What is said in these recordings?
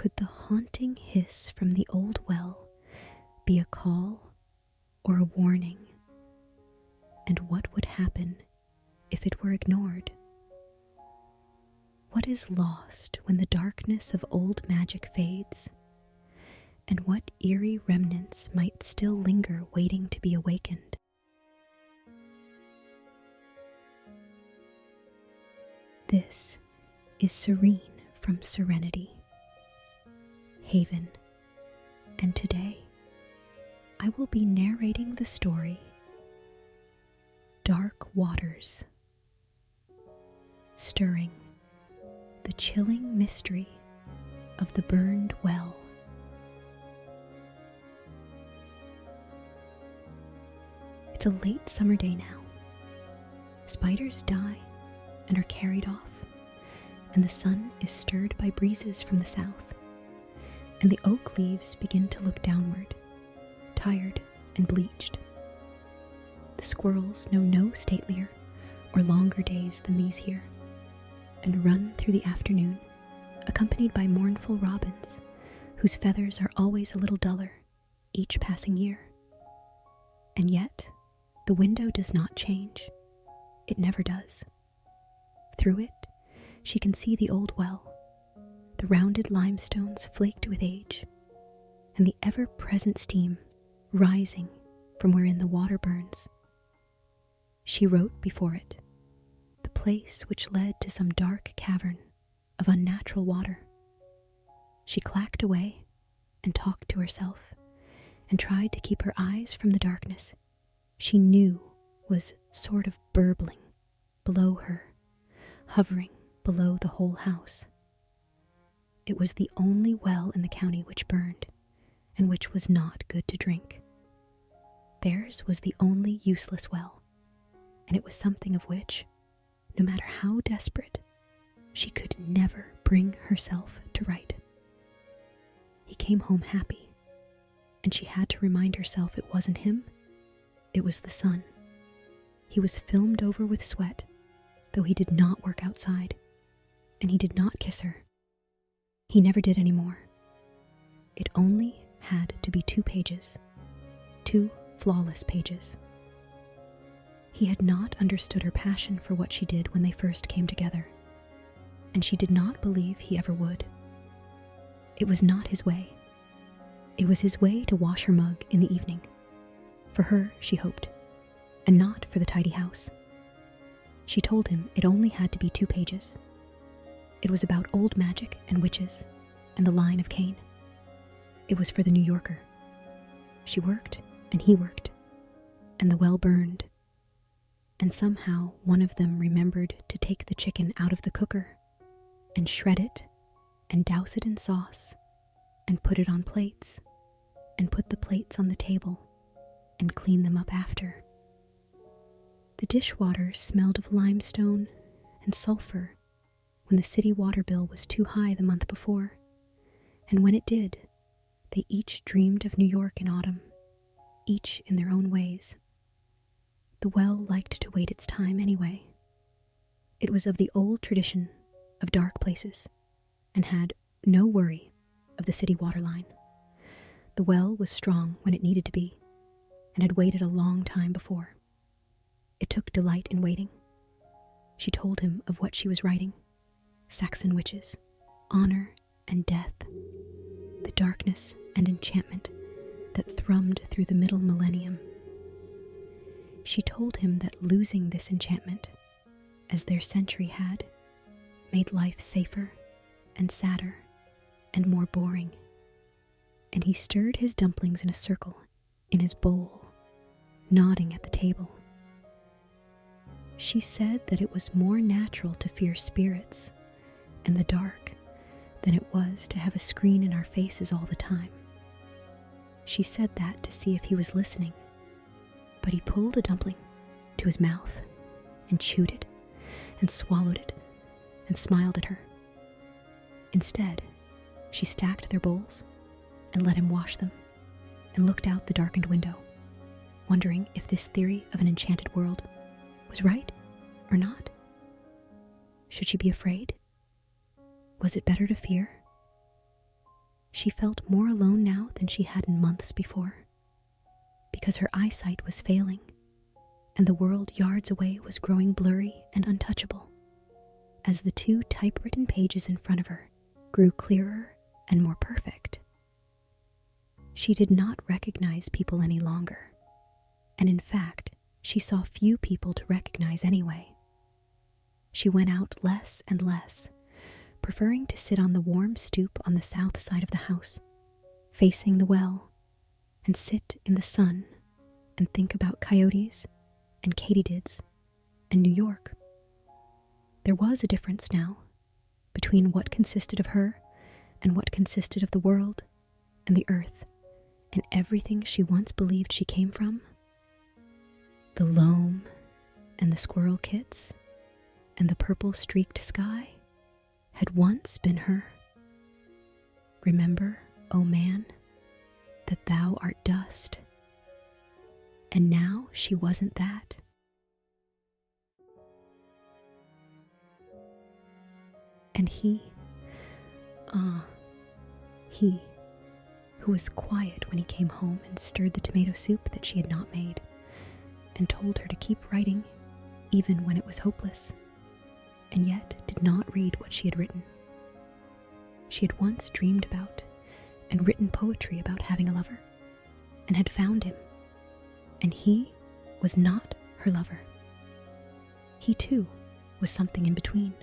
Could the haunting hiss from the old well be a call or a warning? And what would happen if it were ignored? What is lost when the darkness of old magic fades? And what eerie remnants might still linger waiting to be awakened? This is Serene from Serenity, Haven, and today I will be narrating the story Dark Waters, stirring the chilling mystery of the burned well. It's a late summer day now. Spiders die and are carried off, and the sun is stirred by breezes from the south, and the oak leaves begin to look downward, tired and bleached. The squirrels know no statelier or longer days than these here, and run through the afternoon, accompanied by mournful robins, whose feathers are always a little duller each passing year. And yet, the window does not change. It never does. Through it, she can see the old well, the rounded limestones flaked with age, and the ever-present steam rising from wherein the water burns. She wrote before it, the place which led to some dark cavern of unnatural water. She clacked away and talked to herself, and tried to keep her eyes from the darkness she knew was sort of burbling below her, hovering below the whole house. It was the only well in the county which burned, and which was not good to drink. Theirs was the only useless well, and it was something of which, no matter how desperate, she could never bring herself to write. He came home happy, and she had to remind herself it wasn't him, it was the sun. He was filmed over with sweat, though he did not work outside, and he did not kiss her. He never did any more. It only had to be 2 pages, 2 flawless pages. He had not understood her passion for what she did when they first came together, and she did not believe he ever would. It was not his way. It was his way to wash her mug in the evening. For her, she hoped, and not for the tidy house. She told him it only had to be 2 pages. It was about old magic and witches and the line of Cain. It was for the New Yorker. She worked and he worked, and the well burned, and somehow one of them remembered to take the chicken out of the cooker and shred it and douse it in sauce and put it on plates and put the plates on the table and clean them up after. The dishwater smelled of limestone and sulfur when the city water bill was too high the month before, and when it did, they each dreamed of New York in autumn, each in their own ways. The well liked to wait its time anyway. It was of the old tradition of dark places, and had no worry of the city water line. The well was strong when it needed to be, and had waited a long time before. It took delight in waiting. She told him of what she was writing: Saxon witches, honor and death, the darkness and enchantment that thrummed through the middle millennium. She told him that losing this enchantment, as their century had, made life safer and sadder and more boring. And he stirred his dumplings in a circle in his bowl, nodding at the table. She said that it was more natural to fear spirits and the dark than it was to have a screen in our faces all the time. She said that to see if he was listening, but he pulled a dumpling to his mouth and chewed it and swallowed it and smiled at her. Instead, she stacked their bowls and let him wash them and looked out the darkened window, wondering if this theory of an enchanted world was right or not. Should she be afraid? Was it better to fear? She felt more alone now than she had in months before, because her eyesight was failing, and the world yards away was growing blurry and untouchable, as the 2 typewritten pages in front of her grew clearer and more perfect. She did not recognize people any longer, and in fact, she saw few people to recognize anyway. She went out less and less, preferring to sit on the warm stoop on the south side of the house, facing the well, and sit in the sun and think about coyotes and katydids and New York. There was a difference now between what consisted of her and what consisted of the world and the earth and everything she once believed she came from. The loam and the squirrel kits and the purple-streaked sky had once been her. Remember, O man, that thou art dust. And now she wasn't that. And he, who was quiet when he came home and stirred the tomato soup that she had not made, and told her to keep writing even when it was hopeless, and yet did not read what she had written. She had once dreamed about and written poetry about having a lover, and had found him, and he was not her lover. He too was something in between,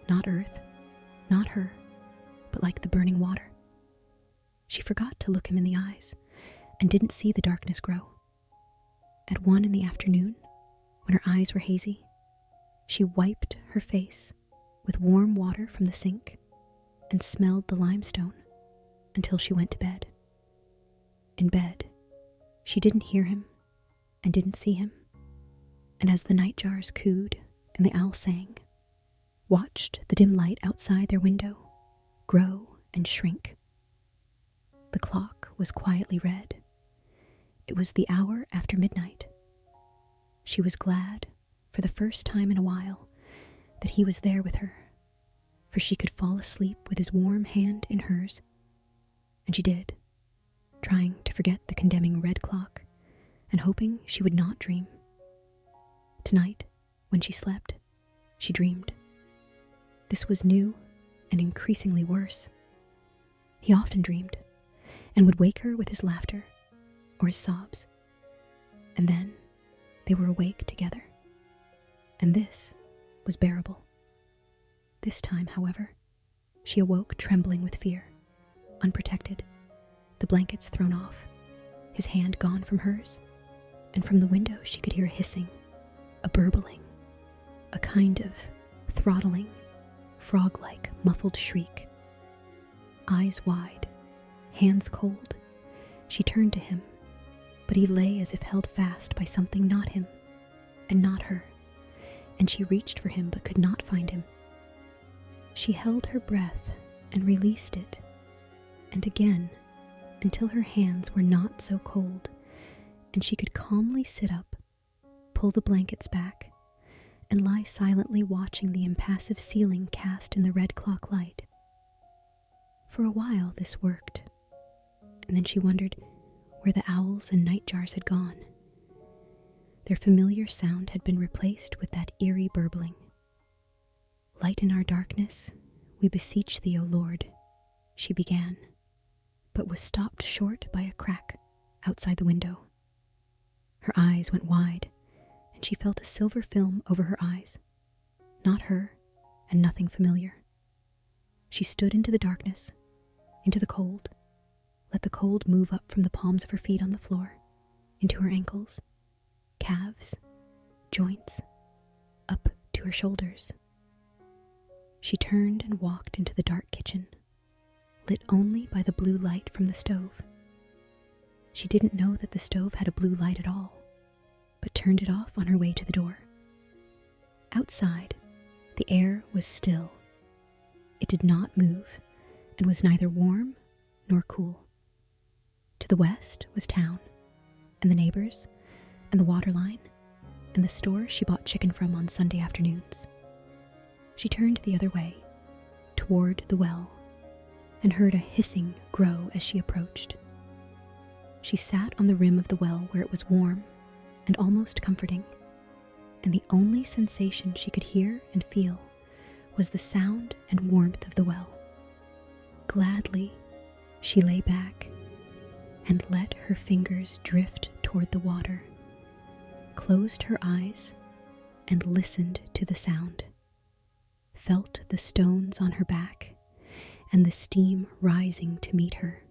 not earth, not her, but like the burning water. She forgot to look him in the eyes, and didn't see the darkness grow. At 1 in the afternoon, when her eyes were hazy, she wiped her face with warm water from the sink and smelled the limestone until she went to bed. In bed, she didn't hear him and didn't see him, and as the nightjars cooed and the owl sang, watched the dim light outside their window grow and shrink. The clock was quietly red. It was the hour after midnight. She was glad, for the first time in a while, that he was there with her, for she could fall asleep with his warm hand in hers, and she did, trying to forget the condemning red clock and hoping she would not dream. Tonight, when she slept, she dreamed. This was new and increasingly worse. He often dreamed, and would wake her with his laughter or his sobs, and then they were awake together, and this was bearable. This time, however, she awoke trembling with fear, unprotected, the blankets thrown off, his hand gone from hers, and from the window she could hear a hissing, a burbling, a kind of throttling, frog-like muffled shriek. Eyes wide, hands cold, she turned to him, but he lay as if held fast by something not him, and not her, and she reached for him but could not find him. She held her breath and released it, and again, until her hands were not so cold, and she could calmly sit up, pull the blankets back, and lie silently watching the impassive ceiling cast in the red clock light. For a while this worked, and then she wondered where the owls and nightjars had gone. Their familiar sound had been replaced with that eerie burbling. "Lighten our darkness, we beseech thee, O Lord," she began, but was stopped short by a crack outside the window. Her eyes went wide, and she felt a silver film over her eyes. Not her, and nothing familiar. She stood into the darkness, into the cold, let the cold move up from the palms of her feet on the floor, into her ankles, calves, joints, up to her shoulders. She turned and walked into the dark kitchen, lit only by the blue light from the stove. She didn't know that the stove had a blue light at all, but turned it off on her way to the door. Outside, the air was still. It did not move, and was neither warm nor cool. To the west was town, and the neighbors, and the water line, and the store she bought chicken from on Sunday afternoons. She turned the other way, toward the well, and heard a hissing grow as she approached. She sat on the rim of the well where it was warm and almost comforting, and the only sensation she could hear and feel was the sound and warmth of the well. Gladly, she lay back and let her fingers drift toward the water, closed her eyes, and listened to the sound, felt the stones on her back and the steam rising to meet her.